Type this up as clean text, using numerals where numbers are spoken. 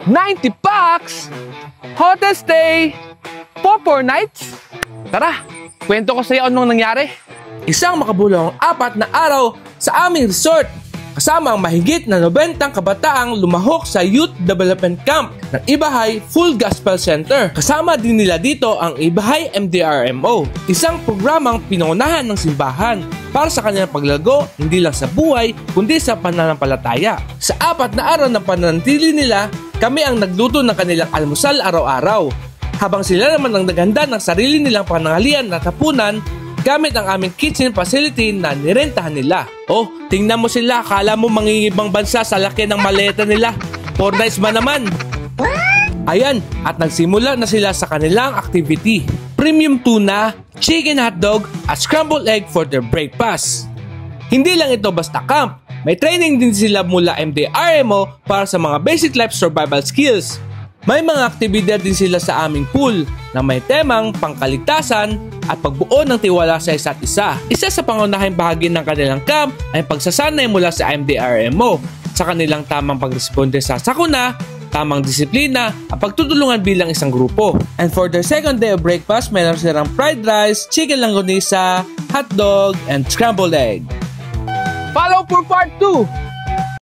90 packs? Hotel stay? 4 nights? Tara, kwento ko sa iyo anong nangyari. Isang makabuluhang 4 na araw sa aming resort. Kasama ang mahigit na 90 kabataang lumahok sa Youth Development Camp ng Ibahay Full Gospel Center. Kasama din nila dito ang Ibahay MDRMO, isang programang pinangunahan ng simbahan para sa kanilang paglago hindi lang sa buhay kundi sa pananampalataya. Sa 4 na araw ng pananatili nila, kami ang nagluto ng kanilang almusal araw-araw. Habang sila naman ang naghanda ng sarili nilang pananghalian at hapunan gamit ang aming kitchen facility na nirentahan nila. Oh, tingnan mo sila, akala mo mangingibang bansa sa laki ng maleta nila. 4 nights ba naman? Ayan, at nagsimula na sila sa kanilang activity. Premium tuna, chicken hotdog, at scrambled egg for their breakfast. Hindi lang ito basta camp. May training din sila mula MDRMO para sa mga basic life survival skills. May mga aktibidad din sila sa aming pool na may temang pangkaligtasan at pagbuo ng tiwala sa isa't isa. Isa sa pangunahing bahagi ng kanilang camp ay pagsasanay mula sa MDRMO sa kanilang tamang pagresponde sa sakuna, tamang disiplina at pagtutulungan bilang isang grupo. And for their second day of breakfast, mayroon silang fried rice, chicken langgonisa, hotdog, and scrambled egg. Follow for part 2!